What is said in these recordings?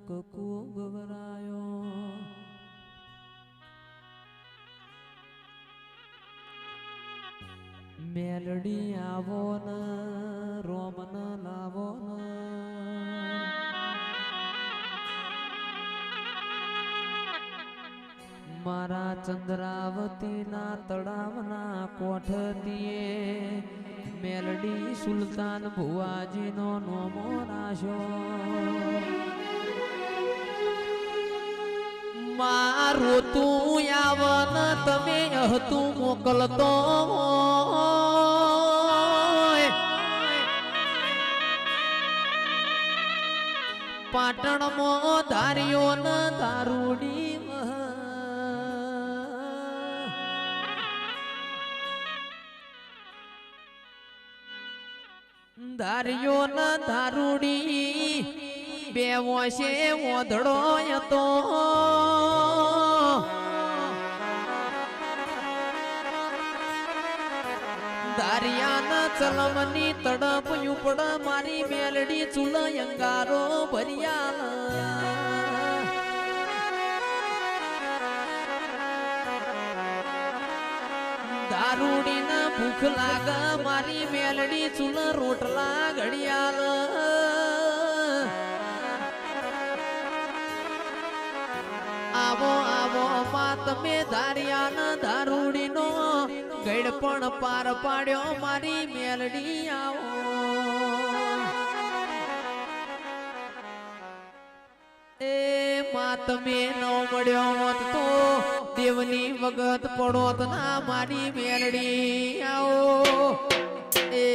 કકુ ગવરાયો મેલડી આવો ન રોમન લાવો ન મારા ચંદ્રાવતીના તળાવના કોઠતીએ મેલડી સુલતાન ભુવાજીનો નોમો રાશો મારું તું આવન તમે હતું મોકલતો પાટણમાં ધાર્યો ન દારૂડી ધાર્યો ન દારૂડી બે વોશે ઓધડો હતો ધારિયા ન ચલમની તડપ ઉપડ મારી મેલડી ચૂલ અંગારો ભર્યા દારૂડી ન ભૂખ લાગ મારી મેલડી ચૂલ રોટલા ઘડિયાળ આવો આવો માં તમે ધારિયા ન દારૂડી નો ગઈડ પણ પાર પાડ્યો મારી મેલડી આવો એ માં તમે ન મળ્યો હોત તો દેવની વગત પડોત ના મારી મેલડી આવો એ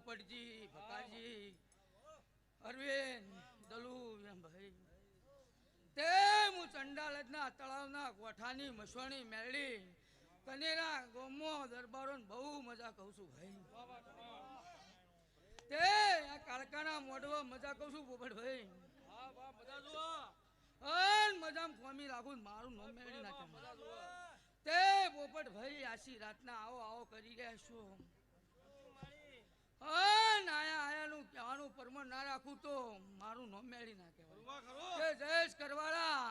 પોપટજી ભકાજી અરવિંદ દલુ ભાઈ તે હું ચંડાલજના તળાવના ગોઠાની મસવાણી મેળડી કનેરા ગોમો દરબારો બહુ મજા કહું છું ભાઈ તે આ કાળકાના મોઢવા મજા કહું છું પોપટ ભાઈ હા વાહ મજા જુઓ અન મજામાં ખોમી રાખું મારું નામ મેળડી નાખે મજા જુઓ તે પોપટ ભાઈ આશી રાતના આવો આવો કરી ગયા છો આયાનું કહેવાનું પરમણ ના રાખું તો મારું નામ મેળી ના કહેવાય જયેશ કરવાળા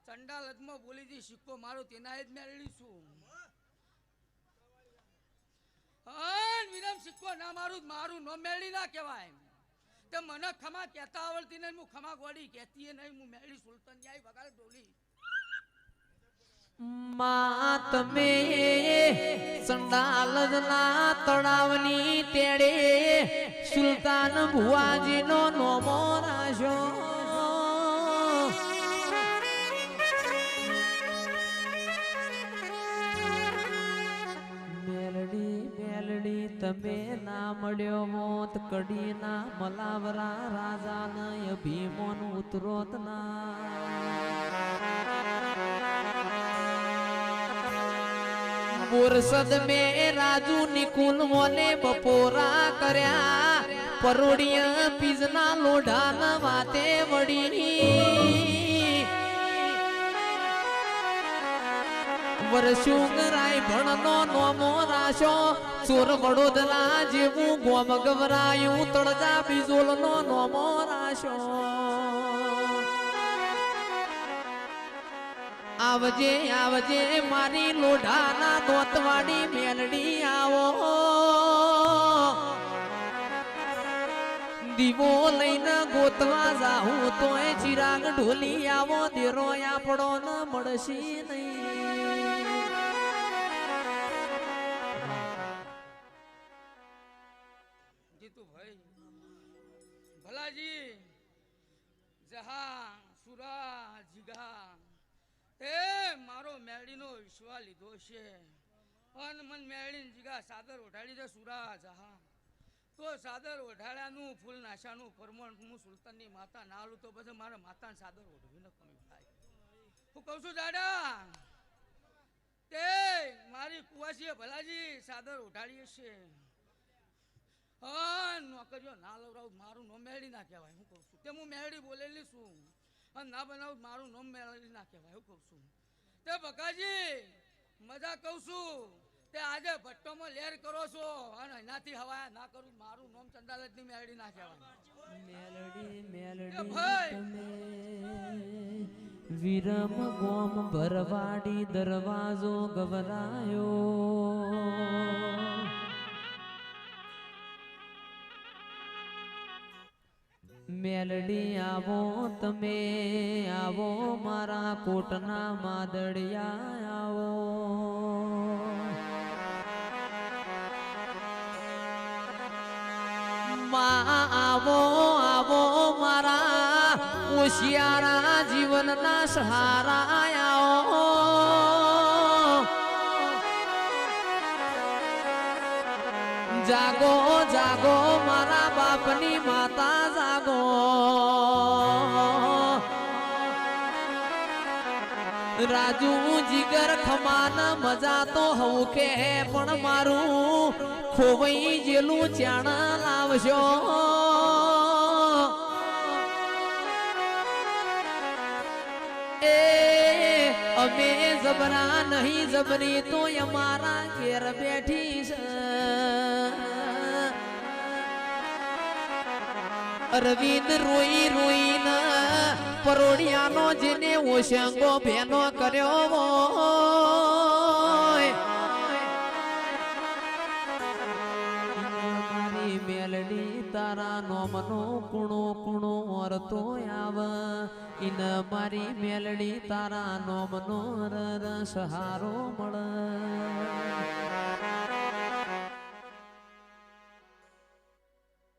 ચંડાલજમાં બોલી દી સિક્કો મારો તેના જ મેળવી છું વિરમ સિક્કો ના મારું મારું નામ મેળી ના કહેવાય તે મને ખમા કહેતા આવડતી નહીં હું ખમા ગોડી કહેતી નહીં હું મેળી સુલતાન જાય વગાડ ડોલી માં તમે સંડાલજના તળાવની તેડે સુલતાન ભુવાજીનો નોમો રાશો મેલડી મેલડી તમે ના મળ્યો હોત કડીના મલાવરા રાજાને અભિમન ઉતરોત ના બોરસદ મે રાજુ નિકુલ મોને બપોરા કર્યા પરોડિયા પીઝના લોઢાના વાતે વડી વરસુંગ રાય ભણનો નોમો રાશો ચોર વડોદરા જેવું ગોમ ગવરાયું તળજા બીજોલનો નોમો રાશો આવજે આવજે મારી લોઢાના દોતવાડી મેલડી આવો દીવો લઈને ગોતવા જાઉં તોય ચિરાગ ઢોલી આવો દેરો આપણો ન મળશી નહીં જીતુભાઈ ભલાજી જહા સુરા જીગા તે મારો મેળીનો વિશ્વાસ લીધો છે અન મન મેળીને જીગા સાદર ઉઠાડી દે સુરા જહા તો સાદર ઓઢાળ્યાનું ફૂલ નાશાનું પરમણ હું સુલતાનની માતા ના આલું તો પછી મારે માતાને સાદર ઓઢવી ન કમી થાય. હું કહું છું દાદા તે મારી કુવાસીએ ભલાજી સાદર ઓઢાડીએ છે. હા નોકરીઓ ના લવરાવું મારું નોમ મેળી ના કહેવાય. હું કહું છું તે હું મેળી બોલેલી છું અને ના બનાવું મારું નોમ મેળી ના કહેવાય. હું કહું છું તે બકાજી મજા કહું છું તે આજે ભટ્ટોમાં લેર કરો છો અને એનાથી હવા ના કરું મારું નોમ ચંદાલતની મેળી ના કહેવાય. મેલડી એ મેલડી ભાઈ તમે વિરમ ગોમ ભરવાડી દરવાજો ગવરાયો. મેલડી આવો તમે આવો મારા કોટના માદડિયા આવો. આવો આવો મારા હોશિયારા જીવનના સહારા આવો. જાગો જાગો મારા બાપની માતા જાગો. રાજુ જીગર ખમાન મજા તો હવું કે પણ મારું ખોવાઈ જેલું ચાણા લાવશો. એ અમે જબરા નહીં જબરી તો અમારા ઘેર બેઠી છે. અરવિંદ રોઈ રોઈને પરોડિયાનો જેને ઓશંગો ભેનો કર્યો હોય. મારી મેલડી તારા નોમનો કુણો કુણો અરતો આવ. ઇન મારી મેલડી તારા નોમનો રર સહારો મળે.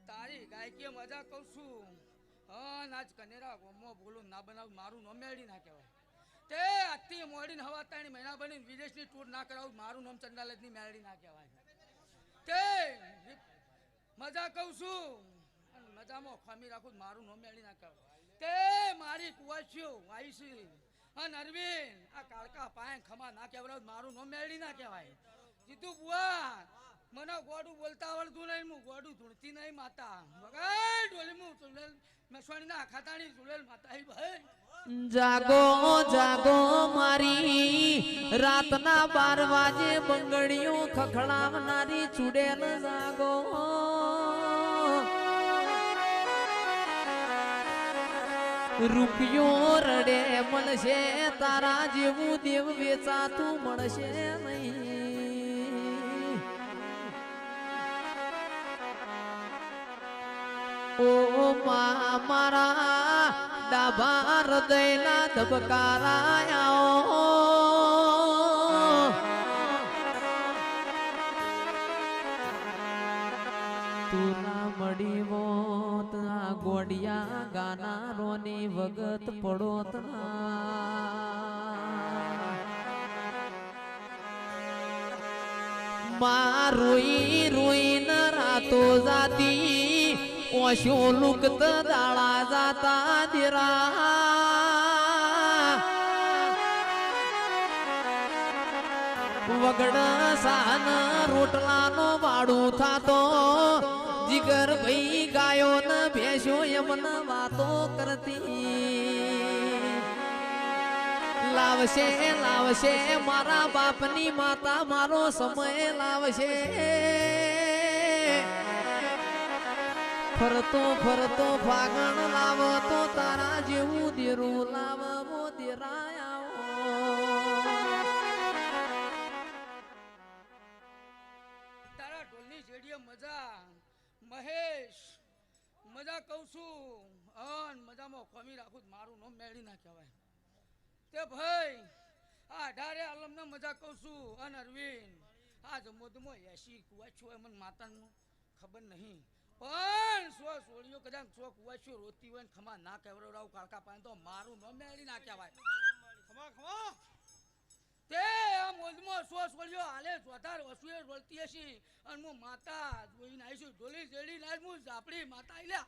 તારી ગાયકી મજા કહું છું. હા નાચ કનેરા ગોમમાં બોલું ના બનાવ મારું નામ મેળી ના કહેવાય. તે આથી મોડીને હવા 3 મહિના બનીને વિદેશની ટૂર ના કરાવું મારું નામ ચંડાલતની મેળી ના કહેવાય. તે મજા કહું છું અને મજામાં ખામી રાખું મારું નામ મેળી ના કહેવાય. તે મારી કુવાસીઓ વાઈસી અને અરવિંદ આ કાળકા પાય ખમા ના કહેવાય મારું નામ મેળી ના કહેવાય. જીતુ બુઆ મને ગોડું બોલતા આવડતું નહીં હું ગોડું ધૂળતી નહીં માતા વગાડ ડોલી હું ચુલેલ મેસવાણી ના ખાતાણી ચુલેલ માતા ભાઈ. જાગો જાગો મારી રાતના 12 વાગે બંગડીઓ ખખડાવનારી ચુડેલ જાગો. રૂપિયો રડે મળશે તારા જેવું દેવ વેચાતું મળશે નહીં. ઓ મારા ડાભા હૃદયના ધબકારા તુરા મળી વોત આ ગોડિયા ગાના રોની વગત પડોત માં રોઈ રોઈને રાતો જાતી ઓશો લુકત દાળા જાતા દેરા. વગડ સાન રોટલાનો વાડું થાતો જીગર ભાઈ ગાયો ને ભેંસો એમન વાતો કરતી. લાવશે લાવશે મારા બાપની માતા મારો સમય લાવશે. ફરતો ફરતો ફાગણ લાવો તો તારા જેવું દેરું લાવવો દેરાયા. તારા ઢોલની જેડીએ મજા મહેશ મજા કહું છું અન મજામાં ખોમી રાખું મારું નામ મેળી ના કહેવાય. તે ભાઈ આ 18 આલમને મજા કહું છું અન અરવિંદ આ જમોદમાં 80 કુવાછો મને માતાનું ખબર નહીં પણ 100 સોળીઓ કદાચ 100 કુવાછો રોતી હોય ને ખમા ના કહેવરાવ કાળકા પાય તો મારું નામ મેળી ના કહેવાય. ખમા ખમા તે આ મોજમાં સો છોડ્યો હાલે ચોથાર વસુએ રોલતી હશી અને હું માતા જોઈને આવીશું ઢોલી જેડી નાજ હું ઝાપડી માતા આઈલા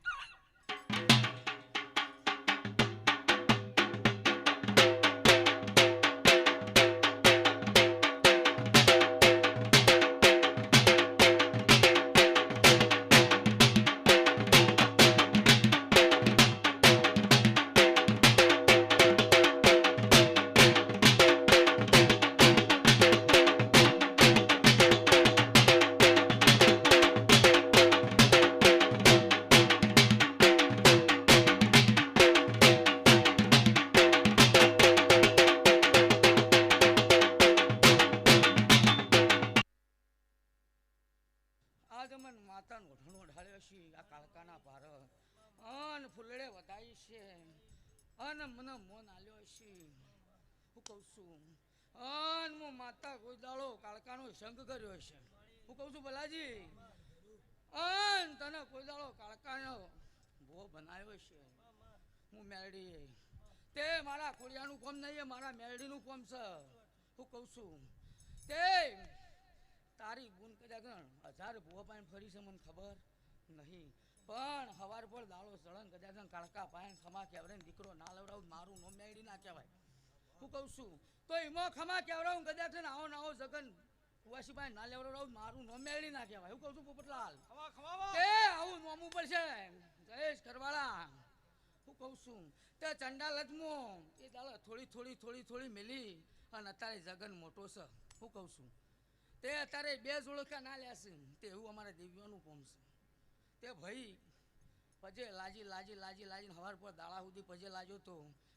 આજ મન માતાનો ઓઢણો ઢાળ્યો છે આ કાળકાના ભાર અન ફૂલડે વધાઈ છે અન મને મોન આલ્યો છે હું કહું છું અન હું માતા કોઈ દાડો કાળકાનો સંગ કર્યો છે હું કહું છું ભલાજી અન તને કોઈ દાડો કાળકાનો ભો બનાવ્યો છે હું મેરડી તે મારા ખોડિયાનું કોમ નહીં મારા મેરડીનું કોમ છે હું કહું છું તે તારી બુન કદાચ 1000 ભૂવા પાણી ફરી છે મને ખબર નહીં પણ હવાર પર દાળો સળંગ કદાચ કાળકા પાયણ ખમા કેવરે દીકરો ના લવડાવું મારું નો મેળી ના કહેવાય હું કહું છું તો એમાં ખમા કેવરાવું કદાચ આવો નાવો જગન કુવાસી પાયણ ના લેવડાવું મારું નો મેળી ના કહેવાય હું કહું છું પોપટલાલ તે આવું નોમું પડશે જયેશ કરવાળા હું કહું છું તે ચંડાલતમો એ દાળ થોડી મેલી અને અત્યારે જગન મોટો છે હું કહું છું તે અત્યારે 2 જોડકા ના લેશે તે એવું અમારા દેવીઓનું કોમ છે તે ભાઈ પજે લાજી હવાર પર દાડા સુધી પજે લાગ્યો તો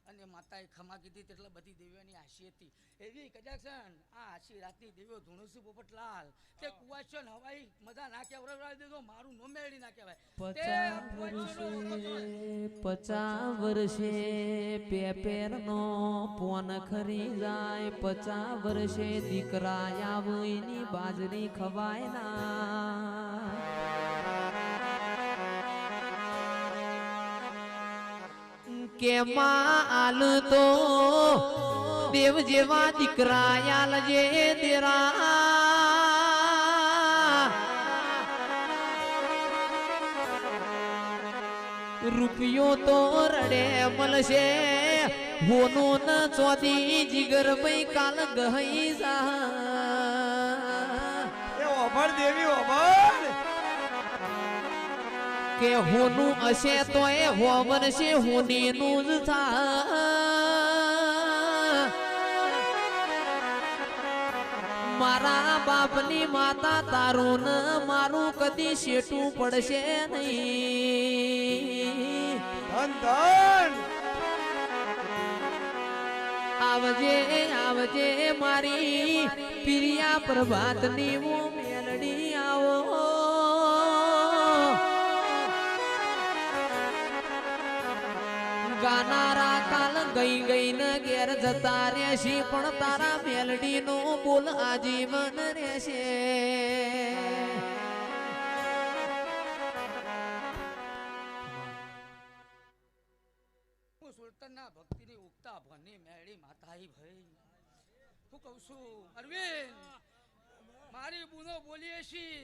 અને માતાએ ખમા કીધી એટલે બધી દેવીઓની આશી હતી એવી કદાચ આ આશી રાતની દેવીઓ ધૂણુસી પોપટલાલ તે કુવાચન હવાઈ મજા ના કહેવાય દેજો મારું નો મેળી ના કહેવાય 50 વર્ષે પેપેરનો પોન ખરી જાય 50 વર્ષે દીકરા આવીની બાજરી ખવાય ના કે માં આલ તો દેવ જેવા દીકરા આલ જે તેરા રૂપિયો તો રડે મળશે હોનું ન ચોથી જીગર ભાઈ કાલ ગહી જા એ ઓભર દેવી ઓભર કે હોનું હશે તો એ હોવન છે હોનીનું જ થા મારા બાપની માતા તારું ન મારું કદી શેઠું પડશે નહીં ધન ધન આવજે મારી પ્રિયા પ્રભાતની વો મેલડી આવો ગાનારા કાલ ગઈ ન ઘેર જતા રહેશે પણ તારા મેલડી નો બોલ આજીવન રહેશે હું સુલતાનના ભક્તિની ઉગતા ભની મેળી માતાઈ ભાઈ હું કહું છું અરવિંદ મારી બુનો બોલીએ છી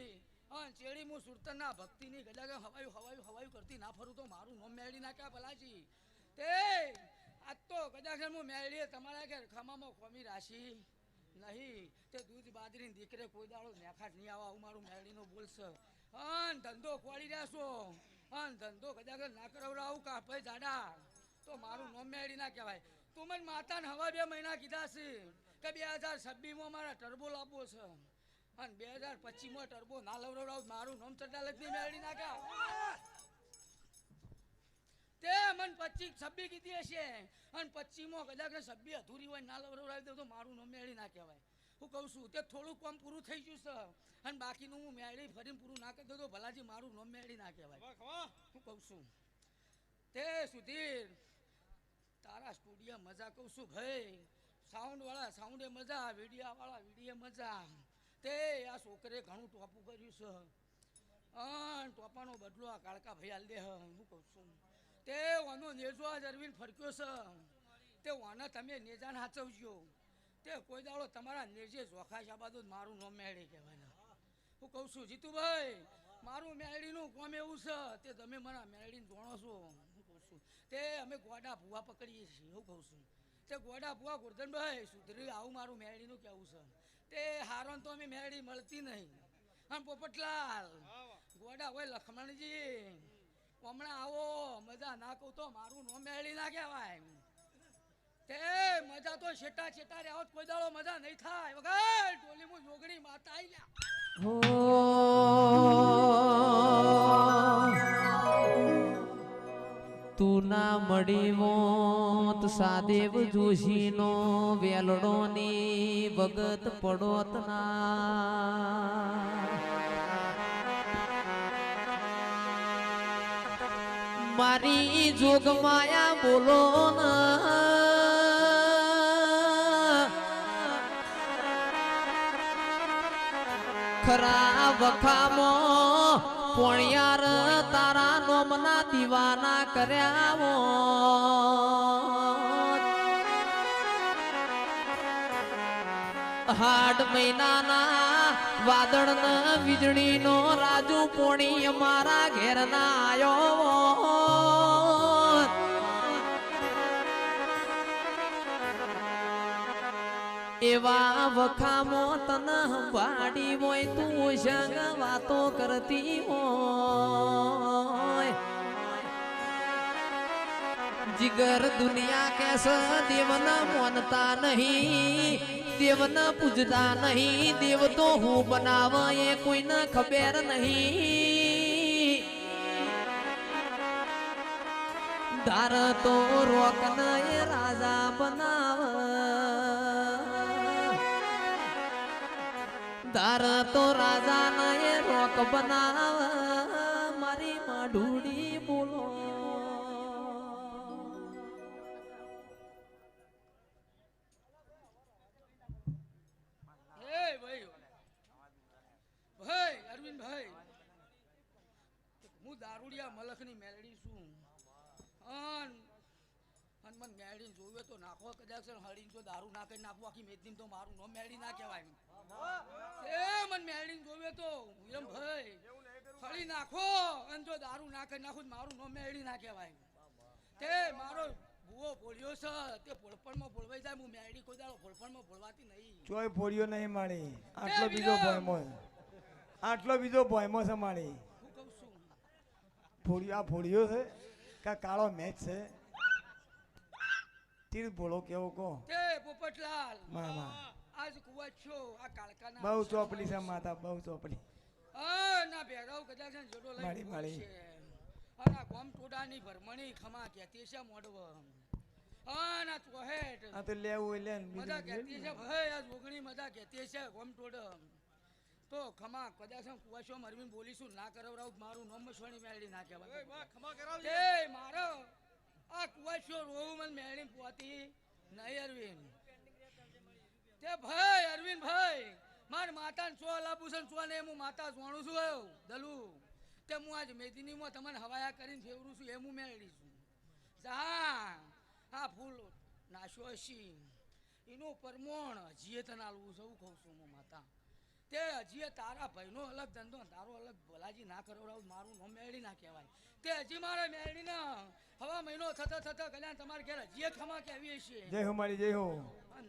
ચેડી હું સુરતના ભક્તિની ગજા હવાયું કરતી ના ફરું તો મારું નોમ મેળી નાખ્યા ભલાજી તે આજ તો કદાચ હું મેળીએ તમારા ઘેર ખમામાં ખોમી રાશી નહીં તે દૂધ બાજરી દીકરે કોઈ દાડો નેખાટ નહીં આવા હું મારું મેળીનો બોલશે અન ધંધો ખોલી રહ્યા છો અન ધંધો કદાચ ના કરાવડાવું કા ભાઈ જાડા તો મારું નોમ મેળી ના કહેવાય તું મને માતાને હવા 2 મહિના કીધા છે કે 2026માં મારા ટર્બો લાવવો છે અને 2025માં ટર્બો ના લવડાવું મારું નોમ ચડાલતની મેળી નાખ્યા તે મન 25-26 કીધી હશે અને 25માં કદાચ 26 અધૂરી હોય ના લવડાવી દઉં તો મારું નોમ મેળી ના કહેવાય હું કહું છું તે થોડું કામ પૂરું થઈ ગયું છે અને બાકીનું હું મેળી ફરીને પૂરું ના કરી દઉં તો ભલાજી મારું નોમ મેળી ના કહેવાય હું કહું છું તે સુધીર તારા સ્ટુડિયો મજા કહું છું ભાઈ સાઉન્ડ વાળા સાઉન્ડે મજા વિડિયા વાળા વિડિયે મજા તે આ છોકરે ઘણું ટોપું કર્યું છે અન ટોપાનો બદલો આ કાળકા ભાઈ હાલ દે હું કહું છું તે વાનો નેજો આ અરવિંદ ફરક્યો છે તે વાના તમે નેજાને હાચવજો તે કોઈ દાડો તમારા નિર્જે જોખા શાબાદ મારું નામ મેળી કહેવાય. હું કહું છું જીતુભાઈ, મારું મેળીનું કોમ એવું છે તે તમે મારા મેળીને જોણો છો. હું કહું છું તે અમે ગોડા ભૂવા પકડીએ છીએ. હું કહું છું તે ગોડા ભૂવા ગોરધનભાઈ સુધરી આવું મારું મેળીનું કેવું છે. તે હારોન તો અમે મેળી મળતી નહીં. અને પોપટલાલ ગોડા હોય લખમણજી હમણાં આવો મજા ના કહું તો મારું નો મેળી ના કહેવાય. તે મજા તો છેટા છેટા રે આવો કોઈ દાડો મજા નહીં થાય વગર ટોલી મુ જોગણી માતા આઈ લ્યા. હો તું ના મળી મોત સાદેવ જોશીનો વેલડો ની ભગત પડોત ના મારી જોગ માયા બોલો ના ખરા વખામો પોણિયાર તારા નોમના દીવાના કર્યા હાડ મહિનાના વાદળ ન વીજળી નો રાજુ પોણી અમારા ઘેર ના આયો એવા વખામો તન વાડી હોય તું સંગ વાતો કરતી હોય જીગર દુનિયા કેસ દેવન મોનતા નહીં દેવન પૂજતા નહીં દેવ તો હું બનાવ એ કોઈને ખબર નહીં ધાર તો રોકન એ રાજા બનાવ ધાર તો રાજા ને રોક બનાવ મારી માઢુડી બોલો ભાઈ અરવિંદભાઈ હું દારૂડિયા મલખની મેલડી છું. મન મેળી જોવે તો નાખો કદાચ હળીને જો દારૂ ના કરી નાખવું આખી મેદની તો મારું નો મેળી ના કહેવાય. એ મન મેળી જોવે તો વિરમભાઈ હળી નાખો અને જો દારૂ ના કરી નાખું મારું નો મેળી ના કહેવાય. તે મારો ભૂવો ભોળ્યો છે તે ભોળપણમાં ભોળવાઈ જાય. હું મેળી કોઈ દાડો ભોળપણમાં ભોળવાતી નહીં. ચોય ફોડ્યો નહીં માળી આટલો બીજો ભોયમો આટલો બીજો ભોયમો છે માળી. હું કહું છું ફોડ્યો આ ફોડ્યો છે કા કાળો મેચ છે તીર ભોળો કેવો કહો તે પોપટલાલ મામા આજ કુવા છો આ કાળકાના બહુ ચોપડી છે માતા બહુ ચોપડી ના ભેગાવ કદાચ જોડો લઈ માળી માળી અને ગોમ ટોડાની ભરમણી ખમા કહેતી છે મોડવ ના ચોહેટ આ તો લેવું લે મજા કહેતી છે ભાઈ આ જોગણી મજા કહેતી છે ગોમ ટોડ તો ખમા કદાચ કુવાશો મરવીને બોલીશું ના કરાવરાવ મારું નોમ સોણી મેળી ના કહેવાય. ખમા કરાવ એ મારો આ કુવાશો રોવું મને મેળી પોતી નહીં અરવિંદ. તે ભાઈ અરવિંદ ભાઈ માર માતાને ચો લાભૂષણ ચો ને હું માતા જોણું છું દલુ તે હું આજ મેદીનીમાં તમને હવાયા કરીને ફેવરું છું એમ હું મેળવી છું. જા આ ફૂલ નાશો હશી એનું પરમોણ હજીએ તને આલવું છે એવું કહું છું હું માતા. તે હજીએ તારા ભાઈનો અલગ ધંધો તારો અલગ ભલાજી ના કરાવડાવું મારું નો મેળી ના કહેવાય. તે હજી મારે મેળીને હવા મહિનો થતા થતા કલ્યાણ તમારે ઘેર હજીએ ખમા કેવી છે જય હો મારી જય હો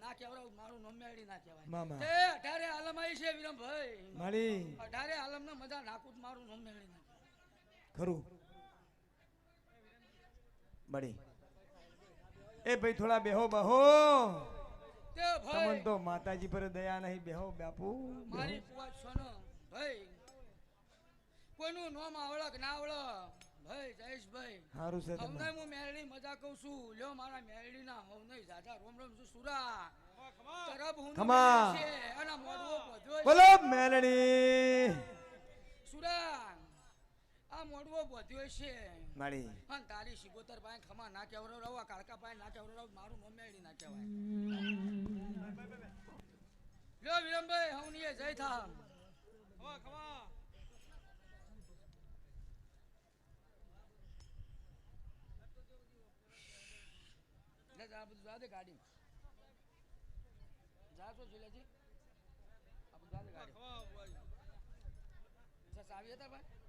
ના કહેવડાવું મારું નો મેળી ના કહેવાય. મામા તે 18 આલમ આવી છે વિરમભાઈ માળી 18 આલમ ને મજા નાખું મારું નો મેળી ના ખરું બડી એ ભાઈ થોડા બેહો બહો તે તમને ભાઈ તો માતાજી પર દયા નહીં બેહો બાપુ મારી કુવા છોનો ભાઈ કોઈનું નામ આવડે કે ના આવડે ભાઈ જયેશભાઈ સારું છે હવને તમે હું મેરડી મજા કહું છું લ્યો મારા મેરડી ના હવને જાજા રોમ રોમ છું સુરા તરબ હું ખમા. છે અને મોડવો બધો બોલો મેલડી સુરા આ મોડવો બધો છે માળી અને તારી શિગોતર પાસે ખમા ના કેવરાવ આ કાળકા પાસે ના કેવરાવ મારું નામ મેરડી ના કહેવાય. લ્યો વિરમભાઈ હવની જય થા ખમા ખમા આ બધું જા દે ગાડી જા છો જીલાજી આપણે ગાડી ચાવી હતા ભાઈ